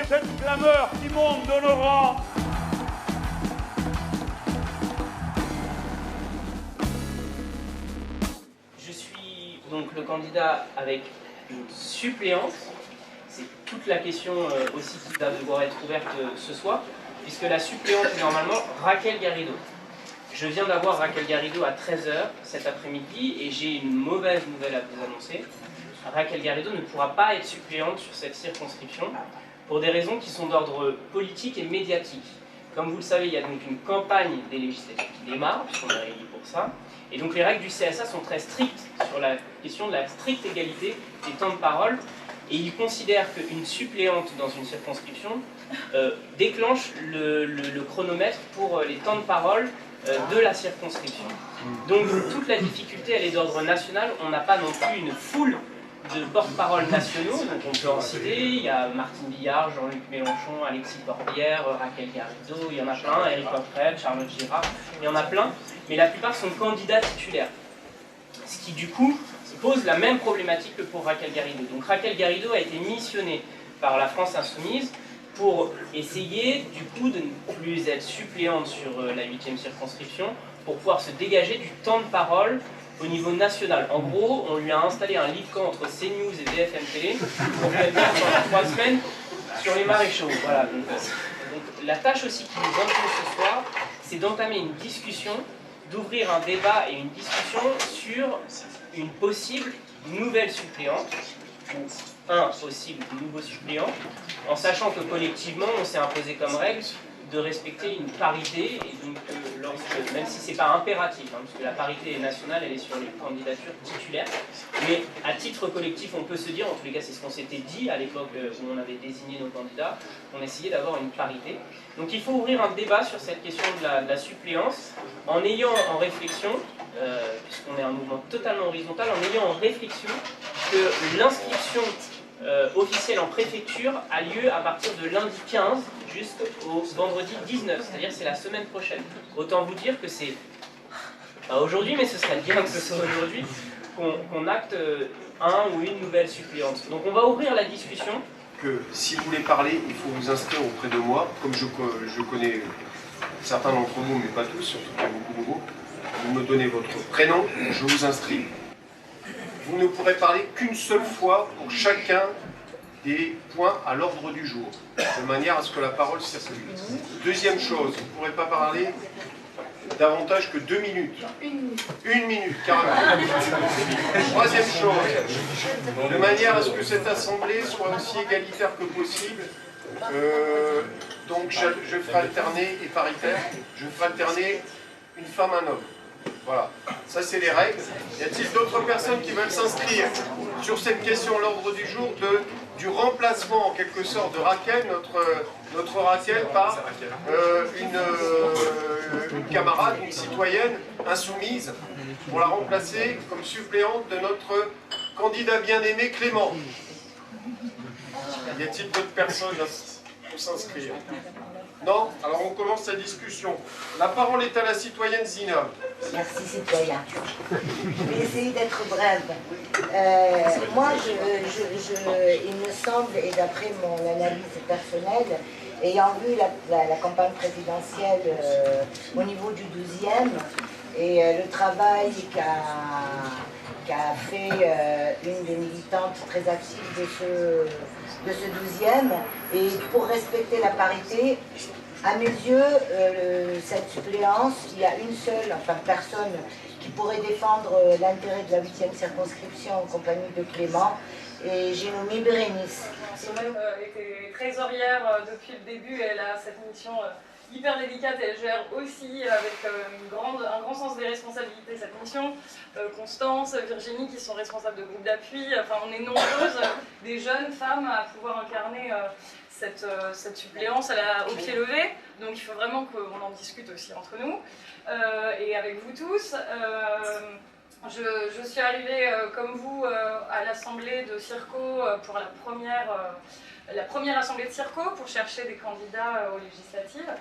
cette clameur qui monte de nos rangs. Je suis donc le candidat avec une suppléante. C'est toute la question aussi qui va devoir être ouverte ce soir, puisque la suppléante est normalement Raquel Garrido. Je viens d'avoir Raquel Garrido à 13 h cet après-midi et j'ai une mauvaise nouvelle à vous annoncer. Raquel Garrido ne pourra pas être suppléante sur cette circonscription pour des raisons qui sont d'ordre politique et médiatique. Comme vous le savez, il y a donc une campagne des législatives qui démarre, puisqu'on est réunis pour ça. Et donc les règles du CSA sont très strictes sur la question de la stricte égalité des temps de parole. Et il considère qu'une suppléante dans une circonscription déclenche le chronomètre pour les temps de parole de la circonscription. Donc toute la difficulté, elle est d'ordre national. On n'a pas non plus une foule de porte-parole nationaux, donc on peut en citer. Il y a Martine Billard, Jean-Luc Mélenchon, Alexis Corbière, Raquel Garrido, il y en a plein, Éric Coquerel, Charlotte Girard, il y en a plein, mais la plupart sont candidats titulaires. Ce qui du coup pose la même problématique que pour Raquel Garrido. Donc Raquel Garrido a été missionnée par la France Insoumise pour essayer du coup de ne plus être suppléante sur la 8e circonscription, pour pouvoir se dégager du temps de parole au niveau national. En gros, on lui a installé un lit de camp entre CNews et BFM Télé pour qu'elle vienne pendant 3 semaines sur les maréchaux. Voilà. Donc, la tâche aussi qui nous incombe ce soir, c'est d'entamer une discussion, d'ouvrir un débat et une discussion sur une possible nouvelle suppléante, ou un possible nouveau suppléant, en sachant que collectivement, on s'est imposé comme règle de respecter une parité, et donc même si ce n'est pas impératif, hein, parce que la parité nationale, elle est sur les candidatures titulaires, mais à titre collectif, on peut se dire, en tous les cas c'est ce qu'on s'était dit à l'époque où on avait désigné nos candidats, on essayait d'avoir une parité. Donc il faut ouvrir un débat sur cette question de la suppléance, en ayant en réflexion, puisqu'on est un mouvement totalement horizontal, en ayant en réflexion que l'inscription officielle en préfecture a lieu à partir de lundi 15 jusqu'au vendredi 19, c'est-à-dire c'est la semaine prochaine. Autant vous dire que c'est pas aujourd'hui, mais ce serait bien que ce soit aujourd'hui, qu'on acte un ou une nouvelle suppléante. Donc on va ouvrir la discussion. Que si vous voulez parler, il faut vous inscrire auprès de moi, comme je connais certains d'entre vous, mais pas tous, surtout qu'il y a beaucoup de nouveaux. Vous me donnez votre prénom, je vous inscris. Vous ne pourrez parler qu'une seule fois pour chacun des points à l'ordre du jour, de manière à ce que la parole circule. Deuxième chose, vous ne pourrez pas parler davantage que 2 minutes. Une minute, carrément. Troisième chose, de manière à ce que cette assemblée soit aussi égalitaire que possible, donc je ferai alterner, et paritaire, je ferai alterner une femme, un homme. Voilà, ça c'est les règles. Y a-t-il d'autres personnes qui veulent s'inscrire sur cette question à l'ordre du jour du remplacement en quelque sorte de Raquel, notre Raquel, par une camarade, une citoyenne insoumise, pour la remplacer comme suppléante de notre candidat bien-aimé Clément? Y a-t-il d'autres personnes pour s'inscrire? Non? Alors on commence la discussion. La parole est à la citoyenne Zina. Merci citoyen. Je vais essayer d'être brève. Moi, il me semble, et d'après mon analyse personnelle, ayant vu la campagne présidentielle au niveau du 12e, et le travail qu'a fait une des militantes très actives de ce 12e, et pour respecter la parité, à mes yeux, cette suppléance, il y a une seule personne qui pourrait défendre l'intérêt de la 8e circonscription en compagnie de Clément, et j'ai nommé Bérénice. Elle était trésorière depuis le début, elle a cette mission hyper délicate, elle gère aussi avec un grand sens des responsabilités cette mission. Constance, Virginie qui sont responsables de groupes d'appui, enfin on est nombreuses, des jeunes femmes à pouvoir incarner cette suppléance au pied levé, donc il faut vraiment qu'on en discute aussi entre nous et avec vous tous. Je suis arrivée comme vous à l'assemblée de Circo pour la première assemblée de Circo pour chercher des candidats aux législatives.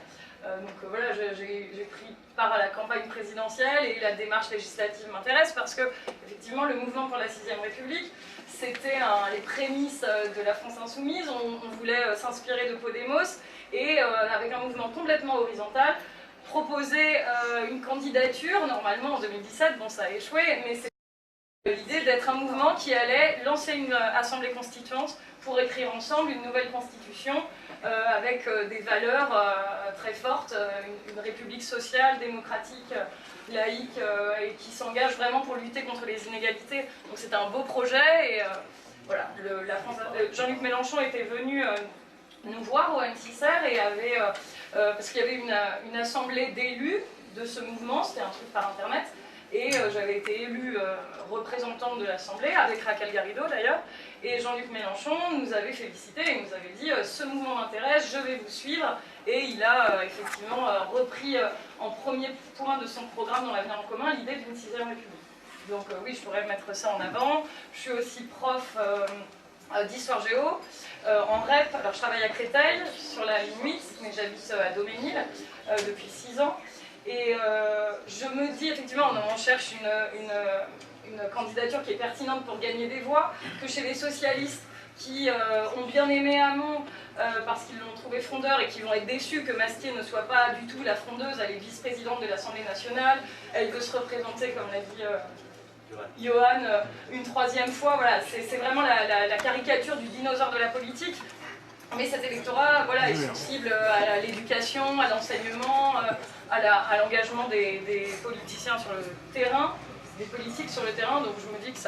Donc voilà, j'ai pris part à la campagne présidentielle et la démarche législative m'intéresse parce que effectivement le mouvement pour la 6e République, c'était les prémices de la France Insoumise. On voulait s'inspirer de Podemos et, avec un mouvement complètement horizontal, proposer une candidature, normalement en 2017, bon ça a échoué, mais c'est l'idée d'être un mouvement qui allait lancer une assemblée constituante pour écrire ensemble une nouvelle constitution avec des valeurs très fortes, une république sociale, démocratique, laïque et qui s'engage vraiment pour lutter contre les inégalités. Donc c'était un beau projet et voilà, Jean-Luc Mélenchon était venu nous voir au N6R et avait, parce qu'il y avait une assemblée d'élus de ce mouvement, c'était un truc par internet, et j'avais été élue représentante de l'Assemblée, avec Raquel Garrido d'ailleurs, et Jean-Luc Mélenchon nous avait félicité et nous avait dit ce mouvement m'intéresse, je vais vous suivre, et il a effectivement repris en premier point de son programme dans l'avenir en commun l'idée d'une 6e République. Donc oui, je pourrais mettre ça en avant. Je suis aussi prof d'histoire géo en REP. Alors je travaille à Créteil sur la ligne 8, mais j'habite à Doménil depuis 6 ans. Et je me dis effectivement, on cherche une candidature qui est pertinente pour gagner des voix, que chez les socialistes qui ont bien aimé Hamon parce qu'ils l'ont trouvé frondeur et qui vont être déçus que Mastier ne soit pas du tout la frondeuse, elle est vice-présidente de l'Assemblée nationale, elle veut se représenter, comme l'a dit Johan, une 3e fois, voilà, c'est vraiment la caricature du dinosaure de la politique. Mais cet électorat voilà, est sensible à l'éducation, à l'enseignement, à l'engagement des politiciens sur le terrain, des politiques sur le terrain, donc je me dis que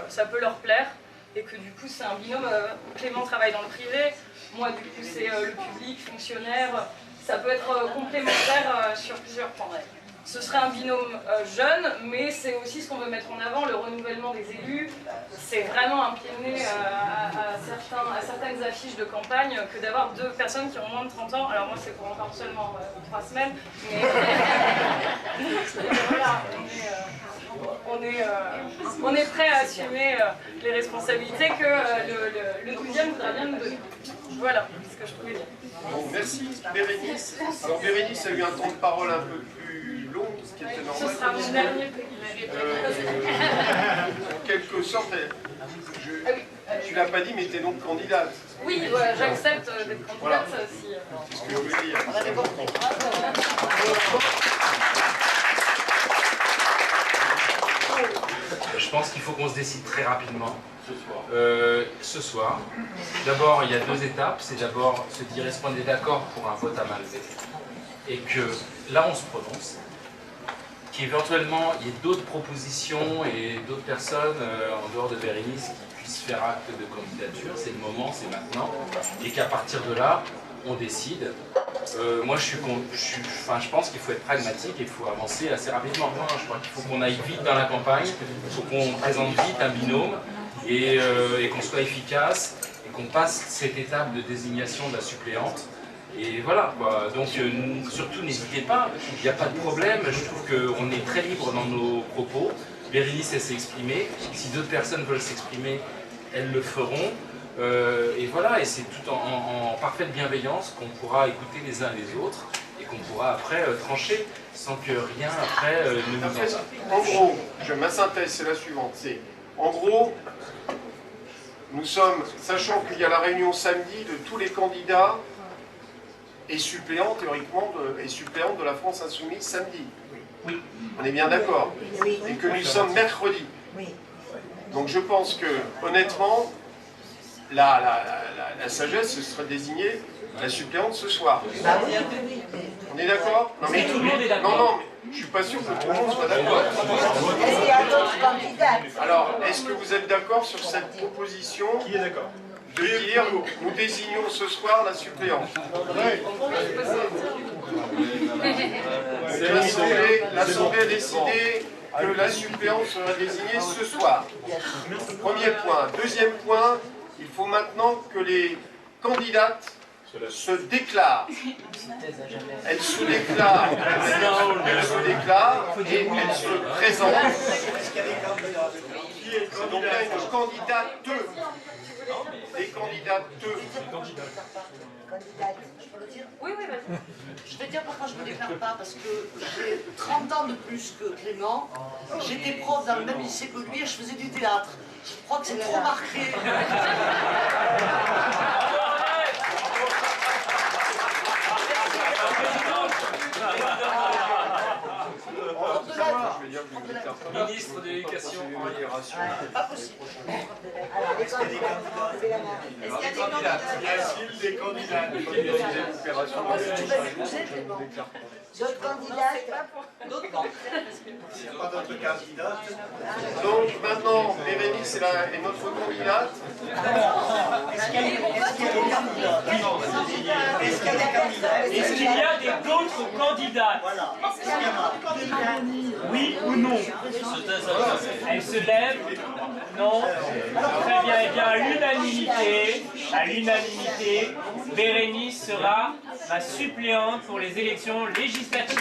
ça peut leur plaire et que du coup c'est un binôme. Clément travaille dans le privé, moi du coup c'est le public, fonctionnaire, ça peut être complémentaire sur plusieurs points. Ce serait un binôme jeune, mais c'est aussi ce qu'on veut mettre en avant, le renouvellement des élus. C'est vraiment un pied de nez à certaines affiches de campagne que d'avoir 2 personnes qui ont moins de 30 ans. Alors moi c'est pour encore seulement 3 semaines, mais voilà, on est prêt à assumer les responsabilités que le 12e voudra bien nous donner. Voilà ce que je pouvais dire. Bon, merci Bérénice. Alors Bérénice a eu un temps de parole un peu plus long, ce qui était normal. Ce sera mon dernier En quelque sorte, tu l'as pas dit, mais tu es donc candidate. Oui, voilà, j'accepte d'être candidate. Voilà. Si, C'est ce que je voulais dire. Je pense qu'il faut qu'on se décide très rapidement. Ce soir. D'abord, il y a 2 étapes. C'est d'abord se dire est-ce qu'on est d'accord pour un vote à main levée et que là on se prononce, qu'éventuellement il y ait d'autres propositions et d'autres personnes en dehors de Bérénice qui puissent faire acte de candidature. C'est le moment, c'est maintenant, et qu'à partir de là on décide. Moi je pense qu'il faut être pragmatique et il faut avancer assez rapidement. Je crois qu'il faut qu'on aille vite dans la campagne, il faut qu'on présente vite un binôme et qu'on soit efficace et qu'on passe cette étape de désignation de la suppléante. Et voilà, quoi. Donc surtout n'hésitez pas, il n'y a pas de problème, je trouve qu'on est très libre dans nos propos. Bérénice elle s'est exprimée, si d'autres personnes veulent s'exprimer, elles le feront. Et voilà, et c'est tout en parfaite bienveillance qu'on pourra écouter les uns les autres et qu'on pourra après trancher sans que rien après ne nous empêche. En gros, ma synthèse c'est la suivante, c'est en gros, nous sommes, sachant qu'il y a la réunion samedi de tous les candidats et suppléants théoriquement et suppléantes de la France Insoumise samedi. Oui. On est bien d'accord. Oui. Et que nous sommes mercredi. Oui. Donc je pense que, honnêtement, la sagesse, ce serait de désigner la suppléante ce soir. Bah oui. On est d'accord? Non, mais tout le monde est d'accord. Non, mais je suis pas sûr que tout le monde soit d'accord. Est-ce qu'il y a d'autres candidats? Alors, est-ce que vous êtes d'accord sur cette proposition? Qui est d'accord? De dire, nous désignons ce soir la suppléante. L'Assemblée a décidé que la suppléante sera désignée ce soir. Premier point. Deuxième point, il faut maintenant que les candidates se déclarent. Elles se déclarent et elles se présentent. Donc là, une candidate. Des candidates. Oui, oui, vas-y. Je vais dire pourquoi je ne me déclare pas, parce que j'ai 30 ans de plus que Clément. J'étais prof dans le même lycée que lui et je faisais du théâtre. Je crois que c'est trop marqué. Ministre de l'Éducation. Pas possible. Alors, les candidats, levez la main. Est-ce qu'il y a des candidats? des candidats D'autres candidats? D'autres non. Pas d'autres candidats. Donc maintenant, Bérénice est notre candidate. Est-ce qu'il y a des candidats? Est-ce qu'il y a d'autres candidats? Voilà. Est-ce qu'il y en a? Oui ou non? Elle se lève? Non? Très bien, eh bien à l'unanimité, Bérénice sera ma suppléante pour les élections législatives.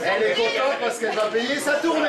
Elle est contente parce qu'elle va payer sa tournée.